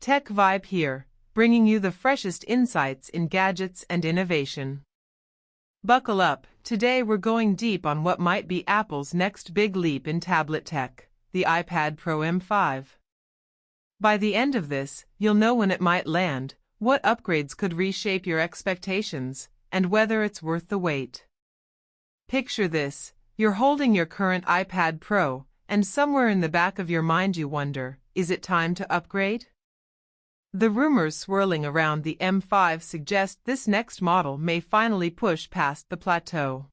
Tech Vibe here, bringing you the freshest insights in gadgets and innovation. Buckle up, today we're going deep on what might be Apple's next big leap in tablet tech, the iPad Pro M5. By the end of this, you'll know when it might land, what upgrades could reshape your expectations, and whether it's worth the wait. Picture this, you're holding your current iPad Pro, and somewhere in the back of your mind you wonder, is it time to upgrade? The rumors swirling around the M5 suggest this next model may finally push past the plateau.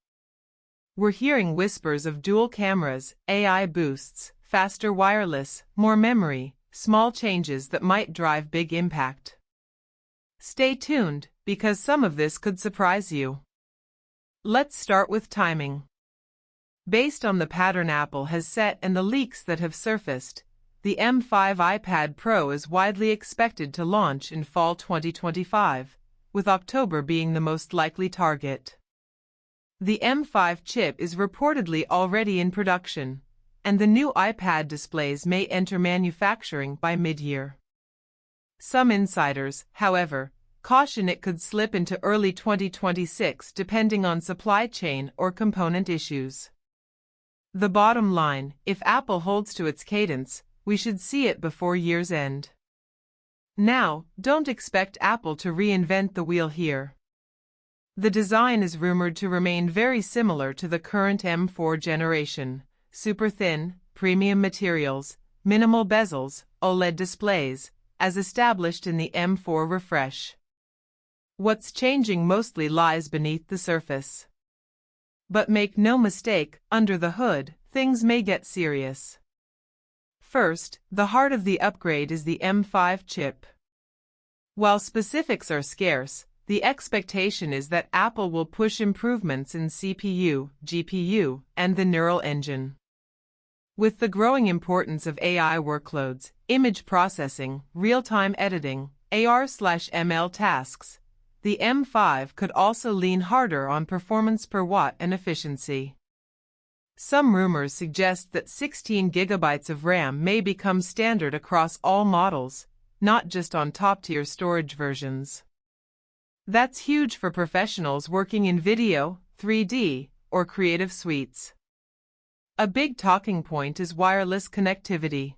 We're hearing whispers of dual cameras, AI boosts, faster wireless, more memory, small changes that might drive big impact. Stay tuned, because some of this could surprise you. Let's start with timing. Based on the pattern Apple has set and the leaks that have surfaced, the M5 iPad Pro is widely expected to launch in fall 2025, with October being the most likely target. The M5 chip is reportedly already in production, and the new iPad displays may enter manufacturing by mid-year. Some insiders, however, caution it could slip into early 2026 depending on supply chain or component issues. The bottom line, if Apple holds to its cadence, we should see it before year's end. Now, don't expect Apple to reinvent the wheel here. The design is rumored to remain very similar to the current M4 generation: super thin, premium materials, minimal bezels, OLED displays, as established in the M4 refresh. What's changing mostly lies beneath the surface. But make no mistake, under the hood, things may get serious. First, the heart of the upgrade is the M5 chip. While specifics are scarce, the expectation is that Apple will push improvements in CPU, GPU, and the neural engine. With the growing importance of AI workloads, image processing, real-time editing, AR/ML tasks, the M5 could also lean harder on performance per watt and efficiency. Some rumors suggest that 16 GB of RAM may become standard across all models, not just on top-tier storage versions. That's huge for professionals working in video, 3D, or creative suites. A big talking point is wireless connectivity.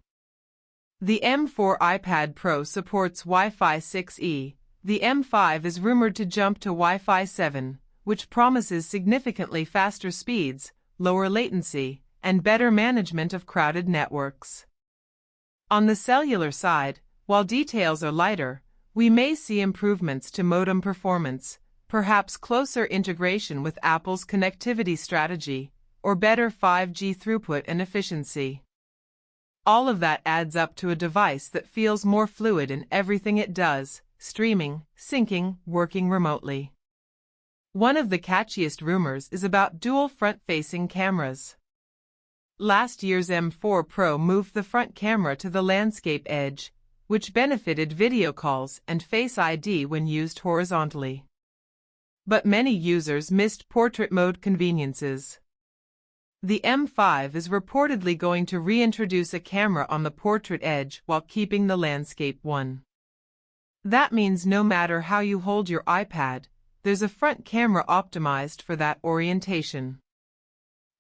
The M4 iPad Pro supports Wi-Fi 6E. The M5 is rumored to jump to Wi-Fi 7, which promises significantly faster speeds, lower latency, and better management of crowded networks. On the cellular side, while details are lighter, we may see improvements to modem performance, perhaps closer integration with Apple's connectivity strategy, or better 5G throughput and efficiency. All of that adds up to a device that feels more fluid in everything it does: streaming, syncing, working remotely. One of the catchiest rumors is about dual front-facing cameras. Last year's M4 Pro moved the front camera to the landscape edge, which benefited video calls and Face ID when used horizontally. But many users missed portrait mode conveniences. The M5 is reportedly going to reintroduce a camera on the portrait edge while keeping the landscape one. That means no matter how you hold your iPad, there's a front camera optimized for that orientation.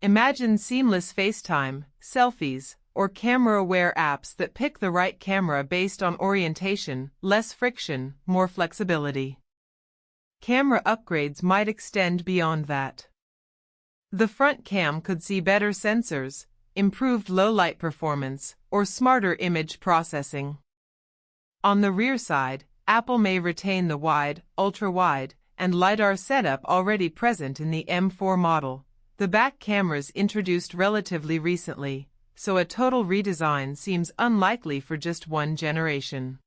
Imagine seamless FaceTime, selfies, or camera-aware apps that pick the right camera based on orientation: less friction, more flexibility. Camera upgrades might extend beyond that. The front cam could see better sensors, improved low-light performance, or smarter image processing. On the rear side, Apple may retain the wide, ultra-wide, and LiDAR setup already present in the M4 model. The back cameras introduced relatively recently, so a total redesign seems unlikely for just one generation.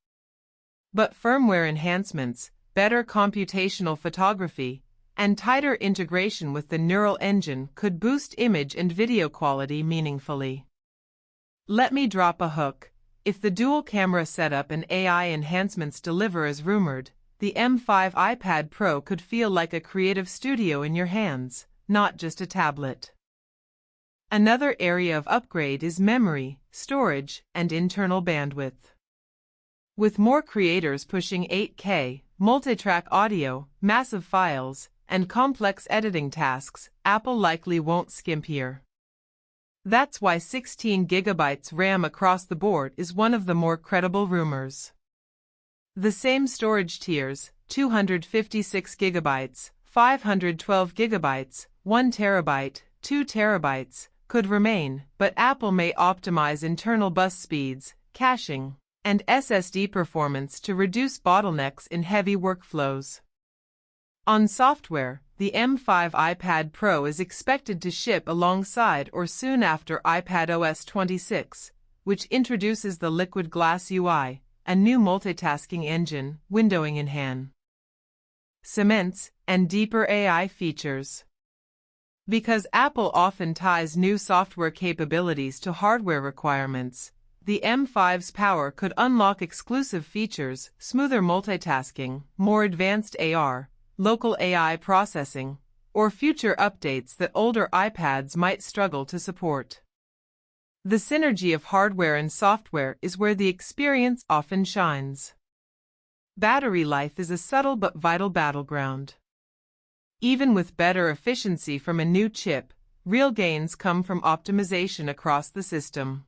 But firmware enhancements, better computational photography, and tighter integration with the neural engine could boost image and video quality meaningfully. Let me drop a hook. If the dual camera setup and AI enhancements deliver as rumored, the M5 iPad Pro could feel like a creative studio in your hands, not just a tablet. Another area of upgrade is memory, storage, and internal bandwidth. With more creators pushing 8K, multi-track audio, massive files, and complex editing tasks, Apple likely won't skimp here. That's why 16 GB RAM across the board is one of the more credible rumors. The same storage tiers, 256 GB, 512 GB, 1 TB, 2 TB, could remain, but Apple may optimize internal bus speeds, caching, and SSD performance to reduce bottlenecks in heavy workflows. On software, the M5 iPad Pro is expected to ship alongside or soon after iPadOS 26, which introduces the Liquid Glass UI, a new multitasking engine, windowing in hand, cements, and deeper AI features. Because Apple often ties new software capabilities to hardware requirements, the M5's power could unlock exclusive features, smoother multitasking, more advanced AR, local AI processing, or future updates that older iPads might struggle to support. The synergy of hardware and software is where the experience often shines. Battery life is a subtle but vital battleground. Even with better efficiency from a new chip, real gains come from optimization across the system.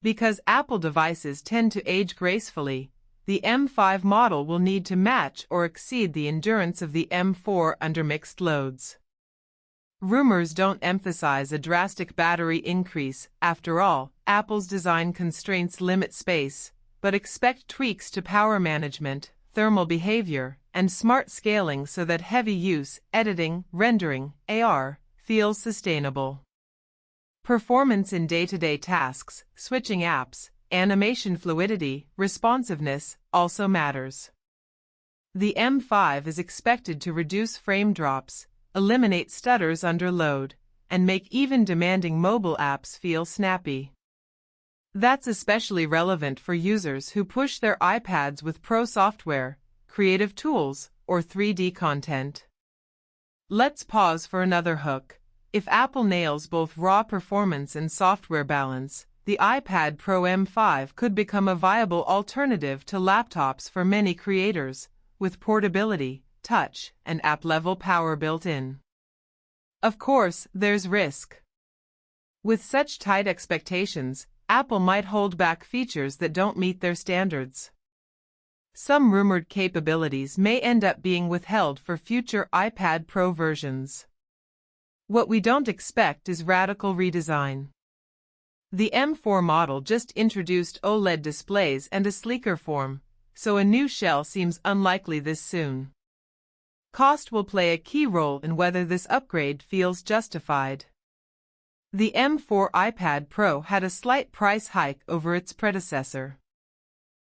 Because Apple devices tend to age gracefully, the M5 model will need to match or exceed the endurance of the M4 under mixed loads. Rumors don't emphasize a drastic battery increase. After all, Apple's design constraints limit space, but expect tweaks to power management, thermal behavior, and smart scaling so that heavy use, editing, rendering, AR, feels sustainable. Performance in day-to-day tasks, switching apps, animation fluidity, responsiveness, also matters. The M5 is expected to reduce frame drops, eliminate stutters under load, and make even demanding mobile apps feel snappy. That's especially relevant for users who push their iPads with pro software, creative tools, or 3D content. Let's pause for another hook. If Apple nails both raw performance and software balance, the iPad Pro M5 could become a viable alternative to laptops for many creators, with portability, touch, and app-level power built in. Of course, there's risk. With such tight expectations, Apple might hold back features that don't meet their standards. Some rumored capabilities may end up being withheld for future iPad Pro versions. What we don't expect is radical redesign. The M4 model just introduced OLED displays and a sleeker form, so a new shell seems unlikely this soon. Cost will play a key role in whether this upgrade feels justified. The M4 iPad Pro had a slight price hike over its predecessor.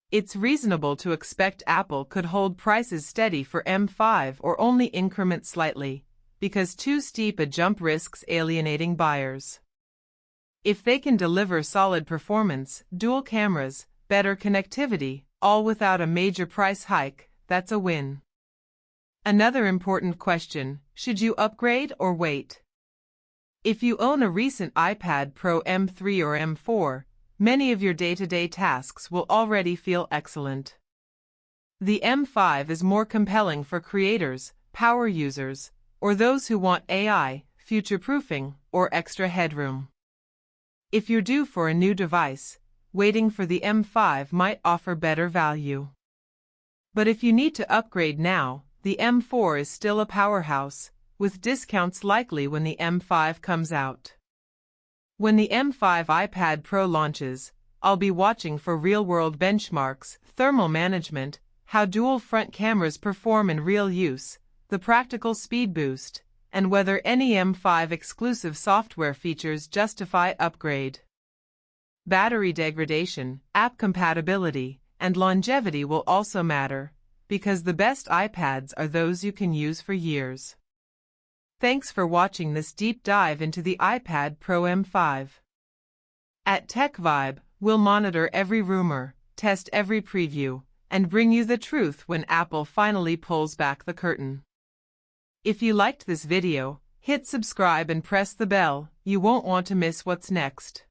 It's reasonable to expect Apple could hold prices steady for M5 or only increment slightly, because too steep a jump risks alienating buyers. If they can deliver solid performance, dual cameras, better connectivity, all without a major price hike, that's a win. Another important question: should you upgrade or wait? If you own a recent iPad Pro M3 or M4, many of your day-to-day tasks will already feel excellent. The M5 is more compelling for creators, power users, or those who want AI, future-proofing, or extra headroom. If you're due for a new device, waiting for the M5 might offer better value. But if you need to upgrade now, the M4 is still a powerhouse, with discounts likely when the M5 comes out. When the M5 iPad Pro launches, I'll be watching for real-world benchmarks, thermal management, how dual front cameras perform in real use, the practical speed boost, and whether any M5 exclusive software features justify upgrade. Battery degradation, app compatibility, and longevity will also matter, because the best iPads are those you can use for years. Thanks for watching this deep dive into the iPad Pro M5. At Tech Vibe, we'll monitor every rumor, test every preview, and bring you the truth when Apple finally pulls back the curtain. If you liked this video, hit subscribe and press the bell. You won't want to miss what's next.